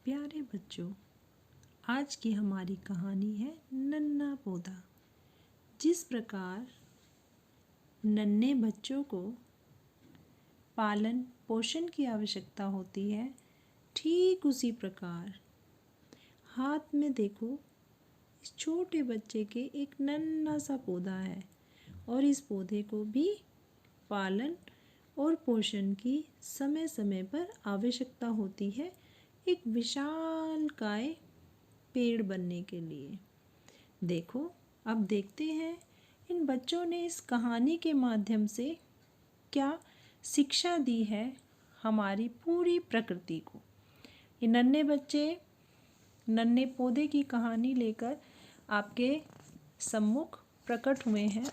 प्यारे बच्चों, आज की हमारी कहानी है नन्हा पौधा। जिस प्रकार नन्हे बच्चों को पालन पोषण की आवश्यकता होती है, ठीक उसी प्रकार हाथ में देखो, इस छोटे बच्चे के एक नन्हा सा पौधा है और इस पौधे को भी पालन और पोषण की समय समय पर आवश्यकता होती है एक विशालकाय पेड़ बनने के लिए। देखो, अब देखते हैं इन बच्चों ने इस कहानी के माध्यम से क्या शिक्षा दी है हमारी पूरी प्रकृति को। ये नन्हे बच्चे नन्हे पौधे की कहानी लेकर आपके सम्मुख प्रकट हुए हैं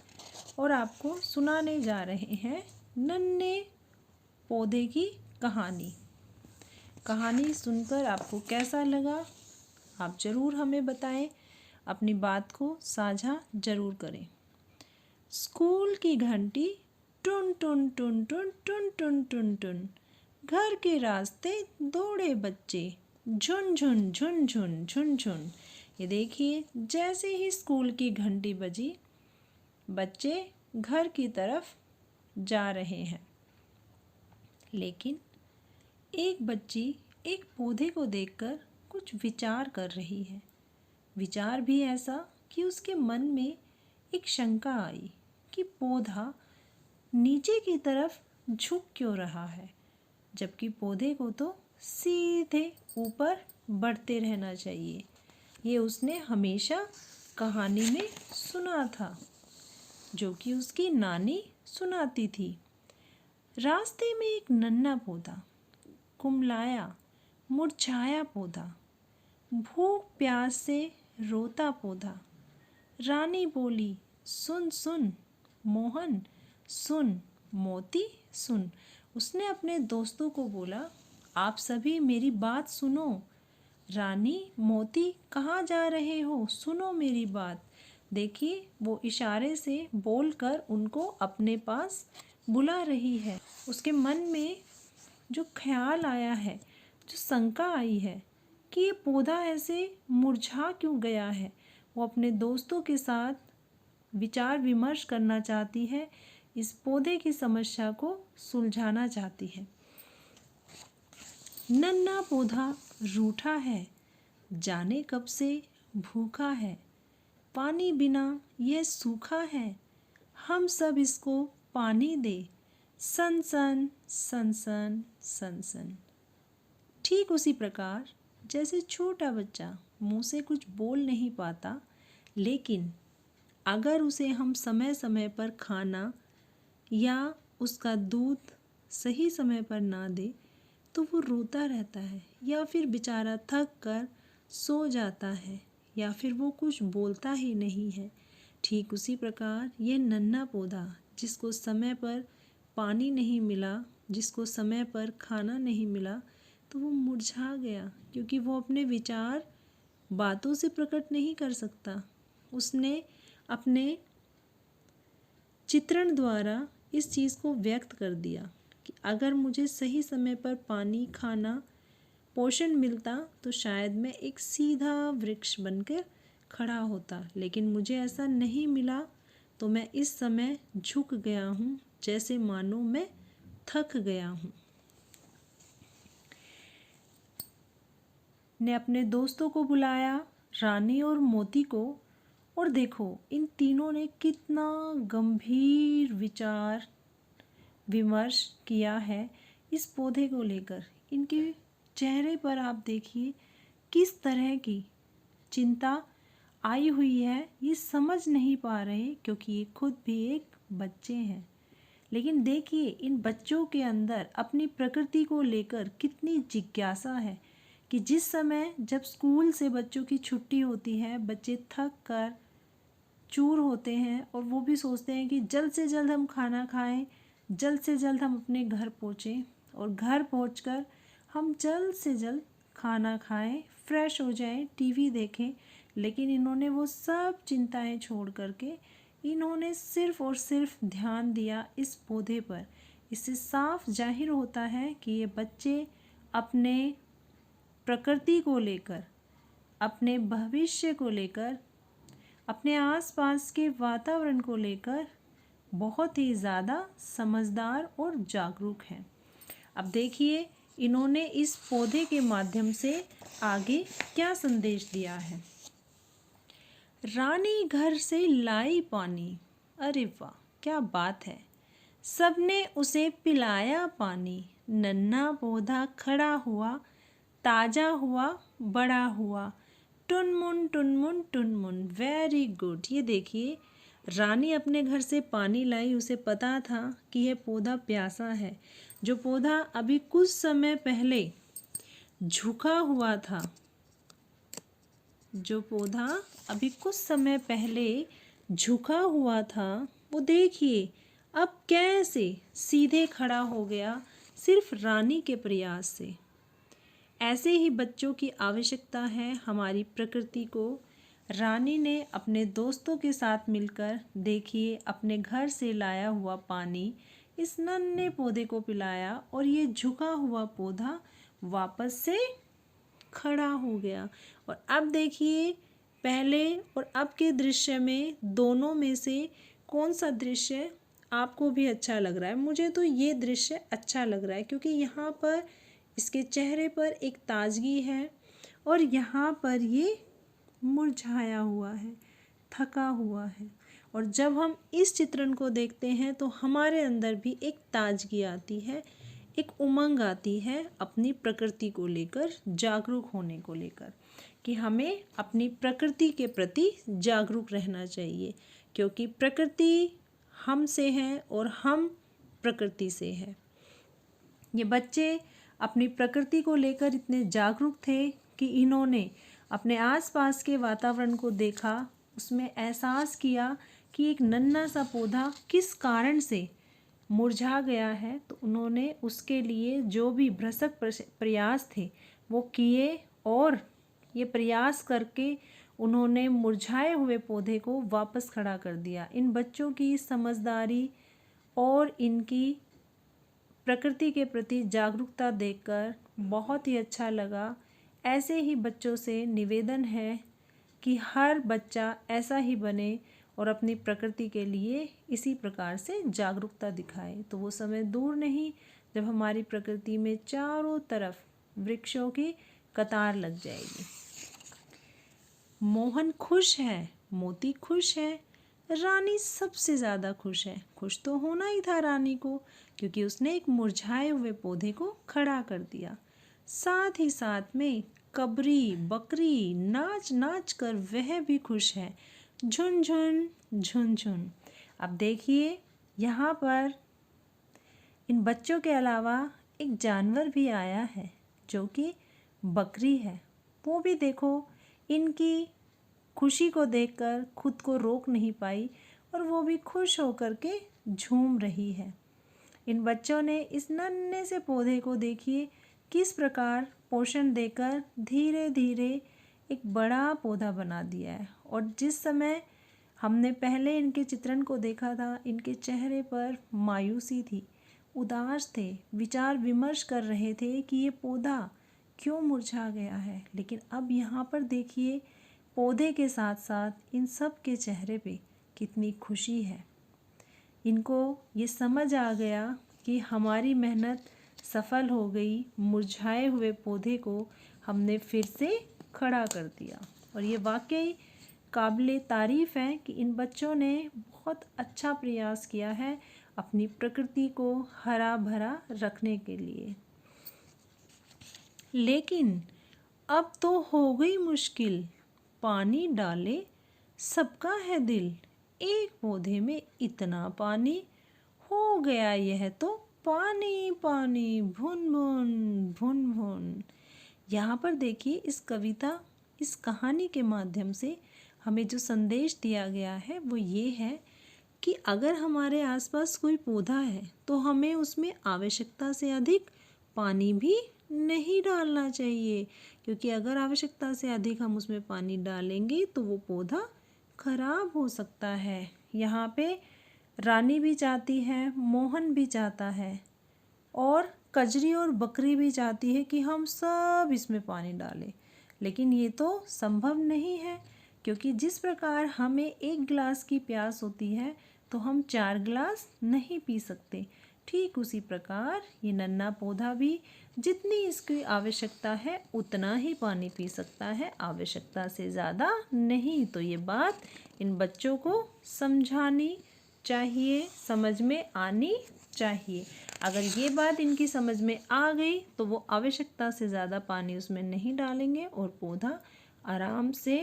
और आपको सुनाने जा रहे हैं नन्हे पौधे की कहानी। कहानी सुनकर आपको कैसा लगा, आप ज़रूर हमें बताएं। अपनी बात को साझा ज़रूर करें। स्कूल की घंटी टुन टुन टुन टुन टुन टुन टुन टुन, घर के रास्ते दौड़े बच्चे झुन झुन झुन झुन झुन झुन। ये देखिए, जैसे ही स्कूल की घंटी बजी, बच्चे घर की तरफ जा रहे हैं। लेकिन एक बच्ची एक पौधे को देखकर कुछ विचार कर रही है। विचार भी ऐसा कि उसके मन में एक शंका आई कि पौधा नीचे की तरफ झुक क्यों रहा है, जबकि पौधे को तो सीधे ऊपर बढ़ते रहना चाहिए। ये उसने हमेशा कहानी में सुना था, जो कि उसकी नानी सुनाती थी। रास्ते में एक नन्हा पौधा, कुमलाया मुरझाया पौधा, भूख प्यास से रोता पौधा। रानी बोली, सुन सुन मोहन सुन, मोती सुन। उसने अपने दोस्तों को बोला, आप सभी मेरी बात सुनो। रानी, मोती कहाँ जा रहे हो, सुनो मेरी बात। देखिए, वो इशारे से बोलकर उनको अपने पास बुला रही है। उसके मन में जो ख्याल आया है, जो शंका आई है कि ये पौधा ऐसे मुरझा क्यों गया है, वो अपने दोस्तों के साथ विचार विमर्श करना चाहती है, इस पौधे की समस्या को सुलझाना चाहती है। नन्हा पौधा रूठा है, जाने कब से भूखा है, पानी बिना ये सूखा है, हम सब इसको पानी दे, सन सन सन सन सन सन। ठीक उसी प्रकार जैसे छोटा बच्चा मुंह से कुछ बोल नहीं पाता, लेकिन अगर उसे हम समय समय पर खाना या उसका दूध सही समय पर ना दे तो वो रोता रहता है, या फिर बेचारा थक कर सो जाता है, या फिर वो कुछ बोलता ही नहीं है। ठीक उसी प्रकार ये नन्हा पौधा, जिसको समय पर पानी नहीं मिला, जिसको समय पर खाना नहीं मिला, तो वो मुरझा गया, क्योंकि वो अपने विचार बातों से प्रकट नहीं कर सकता। उसने अपने चित्रण द्वारा इस चीज़ को व्यक्त कर दिया कि अगर मुझे सही समय पर पानी, खाना, पोषण मिलता तो शायद मैं एक सीधा वृक्ष बनकर खड़ा होता, लेकिन मुझे ऐसा नहीं मिला, तो मैं इस समय झुक गया हूँ, जैसे मानो मैं थक गया हूँ। ने अपने दोस्तों को बुलाया, रानी और मोती को, और देखो इन तीनों ने कितना गंभीर विचार विमर्श किया है इस पौधे को लेकर। इनके चेहरे पर आप देखिए किस तरह की चिंता आई हुई है, ये समझ नहीं पा रहे, क्योंकि ये खुद भी एक बच्चे हैं। लेकिन देखिए, इन बच्चों के अंदर अपनी प्रकृति को लेकर कितनी जिज्ञासा है कि जिस समय जब स्कूल से बच्चों की छुट्टी होती है, बच्चे थक कर चूर होते हैं और वो भी सोचते हैं कि जल्द से जल्द हम खाना खाएं, जल्द से जल्द हम अपने घर पहुँचें, और घर पहुंचकर हम जल्द से जल्द खाना खाएं, फ्रेश हो जाएं, टीवी देखें। लेकिन इन्होंने वो सब चिंताएं छोड़ करके इन्होंने सिर्फ और सिर्फ ध्यान दिया इस पौधे पर। इससे साफ जाहिर होता है कि ये बच्चे अपने प्रकृति को लेकर, अपने भविष्य को लेकर, अपने आसपास के वातावरण को लेकर बहुत ही ज़्यादा समझदार और जागरूक हैं। अब देखिए इन्होंने इस पौधे के माध्यम से आगे क्या संदेश दिया है। रानी घर से लाई पानी, अरे वाह क्या बात है। सबने उसे पिलाया पानी, नन्हा पौधा खड़ा हुआ, ताजा हुआ, बड़ा हुआ, टुनमुन टुनमुन टुनमुन। Very good. ये देखिए रानी अपने घर से पानी लाई, उसे पता था कि यह पौधा प्यासा है। जो पौधा अभी कुछ समय पहले झुका हुआ था, जो पौधा अभी कुछ समय पहले झुका हुआ था, वो देखिए अब कैसे सीधे खड़ा हो गया, सिर्फ रानी के प्रयास से। ऐसे ही बच्चों की आवश्यकता है हमारी प्रकृति को। रानी ने अपने दोस्तों के साथ मिलकर देखिए अपने घर से लाया हुआ पानी इस नन्हे पौधे को पिलाया और ये झुका हुआ पौधा वापस से खड़ा हो गया। और अब देखिए पहले और अब के दृश्य में दोनों में से कौन सा दृश्य आपको भी अच्छा लग रहा है? मुझे तो ये दृश्य अच्छा लग रहा है क्योंकि यहाँ पर इसके चेहरे पर एक ताजगी है और यहाँ पर ये मुरझाया हुआ है, थका हुआ है। और जब हम इस चित्रण को देखते हैं तो हमारे अंदर भी एक ताजगी आती है, एक उमंग आती है अपनी प्रकृति को लेकर, जागरूक होने को लेकर, कि हमें अपनी प्रकृति के प्रति जागरूक रहना चाहिए क्योंकि प्रकृति हमसे है और हम प्रकृति से है। ये बच्चे अपनी प्रकृति को लेकर इतने जागरूक थे कि इन्होंने अपने आसपास के वातावरण को देखा, उसमें एहसास किया कि एक नन्हा सा पौधा किस कारण से मुरझा गया है, तो उन्होंने उसके लिए जो भी भरसक प्रयास थे वो किए और ये प्रयास करके उन्होंने मुरझाए हुए पौधे को वापस खड़ा कर दिया। इन बच्चों की समझदारी और इनकी प्रकृति के प्रति जागरूकता देखकर बहुत ही अच्छा लगा। ऐसे ही बच्चों से निवेदन है कि हर बच्चा ऐसा ही बने और अपनी प्रकृति के लिए इसी प्रकार से जागरूकता दिखाए। तो वो समय दूर नहीं जब हमारी प्रकृति में चारों तरफ वृक्षों की कतार लग जाएगी। मोहन खुश है, मोती खुश है, रानी सबसे ज़्यादा खुश है। खुश तो होना ही था रानी को क्योंकि उसने एक मुरझाए हुए पौधे को खड़ा कर दिया। साथ ही साथ में कबरी बकरी नाच नाच कर वह भी खुश है, झुन झुन झुन झुन। अब देखिए यहाँ पर इन बच्चों के अलावा एक जानवर भी आया है जो कि बकरी है। वो भी देखो इनकी खुशी को देखकर खुद को रोक नहीं पाई और वो भी खुश होकर के झूम रही है। इन बच्चों ने इस नन्हे से पौधे को देखिए किस प्रकार पोषण देकर धीरे धीरे एक बड़ा पौधा बना दिया है। और जिस समय हमने पहले इनके चित्रण को देखा था, इनके चेहरे पर मायूसी थी, उदास थे, विचार विमर्श कर रहे थे कि ये पौधा क्यों मुरझा गया है। लेकिन अब यहाँ पर देखिए पौधे के साथ साथ इन सब के चेहरे पे कितनी खुशी है। इनको ये समझ आ गया कि हमारी मेहनत सफल हो गई, मुरझाए हुए पौधे को हमने फिर से खड़ा कर दिया। और ये वाकई काबिले तारीफ़ है कि इन बच्चों ने बहुत अच्छा प्रयास किया है अपनी प्रकृति को हरा भरा रखने के लिए। लेकिन अब तो हो गई मुश्किल, पानी डाले सबका है दिल, एक पौधे में इतना पानी, हो गया यह तो पानी पानी भुन भुन भुन भुन। यहाँ पर देखिए इस कविता, इस कहानी के माध्यम से हमें जो संदेश दिया गया है वो ये है कि अगर हमारे आसपास कोई पौधा है तो हमें उसमें आवश्यकता से अधिक पानी भी नहीं डालना चाहिए, क्योंकि अगर आवश्यकता से अधिक हम उसमें पानी डालेंगे तो वो पौधा खराब हो सकता है। यहाँ पे रानी भी चाहती है, मोहन भी चाहता है और कजरी और बकरी भी चाहती है कि हम सब इसमें पानी डालें, लेकिन ये तो संभव नहीं है, क्योंकि जिस प्रकार हमें 1 गिलास की प्यास होती है तो हम 4 गिलास नहीं पी सकते। ठीक उसी प्रकार ये नन्हा पौधा भी जितनी इसकी आवश्यकता है उतना ही पानी पी सकता है, आवश्यकता से ज़्यादा नहीं। तो ये बात इन बच्चों को समझानी चाहिए, समझ में आनी चाहिए। अगर ये बात इनकी समझ में आ गई तो वो आवश्यकता से ज़्यादा पानी उसमें नहीं डालेंगे और पौधा आराम से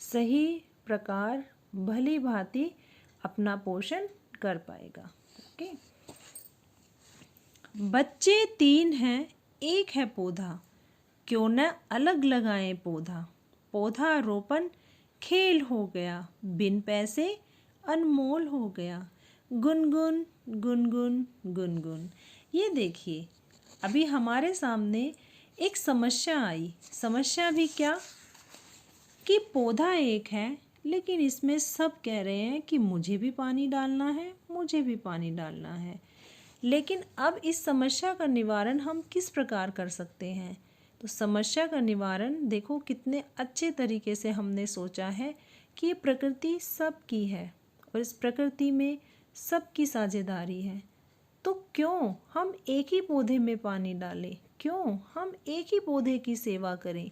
सही प्रकार भली भांति अपना पोषण कर पाएगा। ओके। बच्चे 3 हैं, 1 है पौधा, क्यों न अलग लगाएं पौधा। पौधा रोपण खेल हो गया, बिन पैसे अनमोल हो गया। गुनगुन गुनगुन गुनगुन। ये देखिए, अभी हमारे सामने एक समस्या आई। समस्या भी क्या कि पौधा 1 है, लेकिन इसमें सब कह रहे हैं कि मुझे भी पानी डालना है, मुझे भी पानी डालना है। लेकिन अब इस समस्या का निवारण हम किस प्रकार कर सकते हैं? तो समस्या का निवारण देखो कितने अच्छे तरीके से हमने सोचा है कि ये प्रकृति सबकी है और इस प्रकृति में सबकी साझेदारी है। तो क्यों हम एक ही पौधे में पानी डालें? क्यों हम एक ही पौधे की सेवा करें?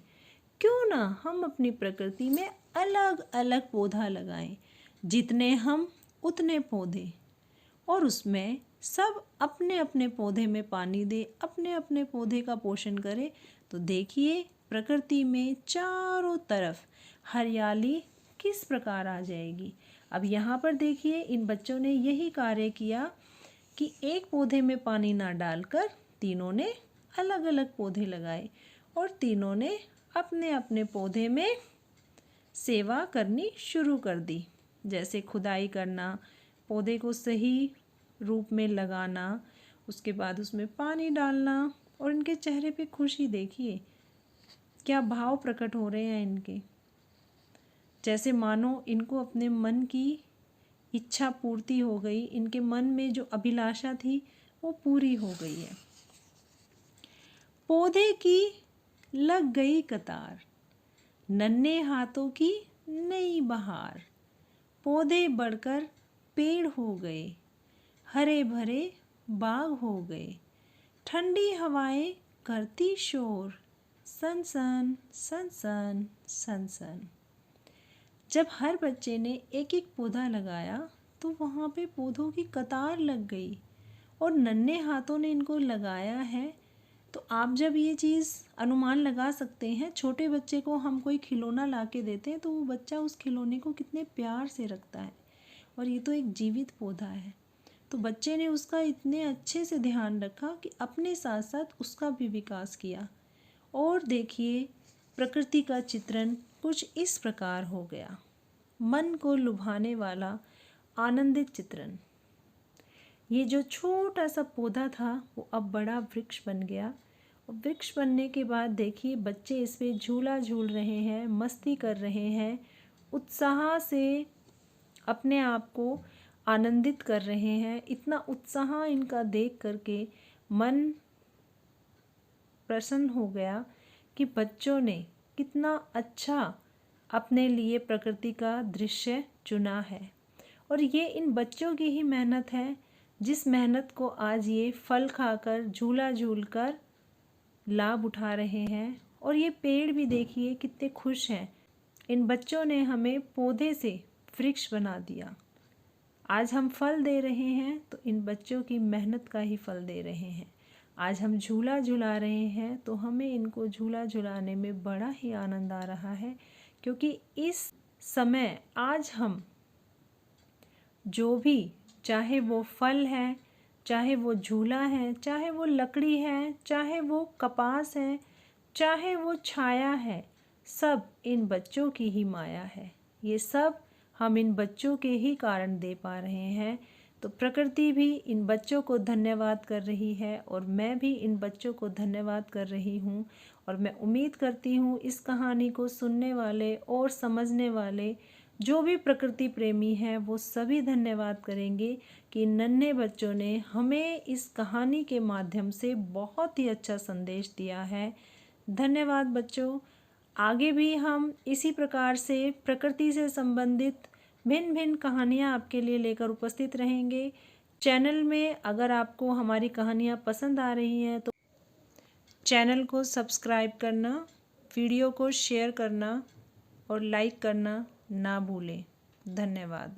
क्यों ना हम अपनी प्रकृति में अलग अलग पौधा लगाएं, जितने हम उतने पौधे, और उसमें सब अपने अपने पौधे में पानी दे, अपने अपने पौधे का पोषण करें। तो देखिए प्रकृति में चारों तरफ हरियाली किस प्रकार आ जाएगी। अब यहाँ पर देखिए इन बच्चों ने यही कार्य किया कि एक पौधे में पानी ना डालकर तीनों ने अलग अलग पौधे लगाए और तीनों ने अपने अपने पौधे में सेवा करनी शुरू कर दी, जैसे खुदाई करना, पौधे को सही रूप में लगाना, उसके बाद उसमें पानी डालना। और इनके चेहरे पे खुशी देखिए, क्या भाव प्रकट हो रहे हैं इनके, जैसे मानो इनको अपने मन की इच्छा पूर्ति हो गई, इनके मन में जो अभिलाषा थी वो पूरी हो गई है। पौधे की लग गई कतार, नन्हे हाथों की नई बहार। पौधे बढ़कर पेड़ हो गए, हरे भरे बाग हो गए। ठंडी हवाएं करती शोर, सन सन सन सन सन सन। जब हर बच्चे ने एक एक पौधा लगाया तो वहाँ पे पौधों की कतार लग गई और नन्हे हाथों ने इनको लगाया है। तो आप जब ये चीज़ अनुमान लगा सकते हैं, छोटे बच्चे को हम कोई खिलौना ला के देते हैं तो वो बच्चा उस खिलौने को कितने प्यार से रखता है, और ये तो एक जीवित पौधा है। तो बच्चे ने उसका इतने अच्छे से ध्यान रखा कि अपने साथ साथ उसका भी विकास किया। और देखिए प्रकृति का चित्रण कुछ इस प्रकार हो गया, मन को लुभाने वाला आनंदित चित्रण। ये जो छोटा सा पौधा था वो अब बड़ा वृक्ष बन गया, और वृक्ष बनने के बाद देखिए बच्चे इस पे झूला झूल रहे हैं, मस्ती कर रहे हैं, उत्साह से अपने आप को आनंदित कर रहे हैं। इतना उत्साह इनका देख करके मन प्रसन्न हो गया कि बच्चों ने कितना अच्छा अपने लिए प्रकृति का दृश्य चुना है। और ये इन बच्चों की ही मेहनत है, जिस मेहनत को आज ये फल खाकर झूला झूलकर लाभ उठा रहे हैं। और ये पेड़ भी देखिए कितने खुश हैं, इन बच्चों ने हमें पौधे से वृक्ष बना दिया। आज हम फल दे रहे हैं तो इन बच्चों की मेहनत का ही फल दे रहे हैं। आज हम झूला झुला रहे हैं तो हमें इनको झूला झुलाने में बड़ा ही आनंद आ रहा है, क्योंकि इस समय आज हम जो भी, चाहे वो फल है, चाहे वो झूला है, चाहे वो लकड़ी है, चाहे वो कपास है, चाहे वो छाया है, सब इन बच्चों की ही माया है। ये सब हम इन बच्चों के ही कारण दे पा रहे हैं। तो प्रकृति भी इन बच्चों को धन्यवाद कर रही है और मैं भी इन बच्चों को धन्यवाद कर रही हूँ। और मैं उम्मीद करती हूँ इस कहानी को सुनने वाले और समझने वाले जो भी प्रकृति प्रेमी हैं वो सभी धन्यवाद करेंगे कि नन्हे बच्चों ने हमें इस कहानी के माध्यम से बहुत ही अच्छा संदेश दिया है। धन्यवाद बच्चों। आगे भी हम इसी प्रकार से प्रकृति से संबंधित भिन्न भिन्न कहानियाँ आपके लिए लेकर उपस्थित रहेंगे। चैनल में अगर आपको हमारी कहानियाँ पसंद आ रही हैं तो चैनल को सब्सक्राइब करना, वीडियो को शेयर करना और लाइक करना ना भूलें। धन्यवाद।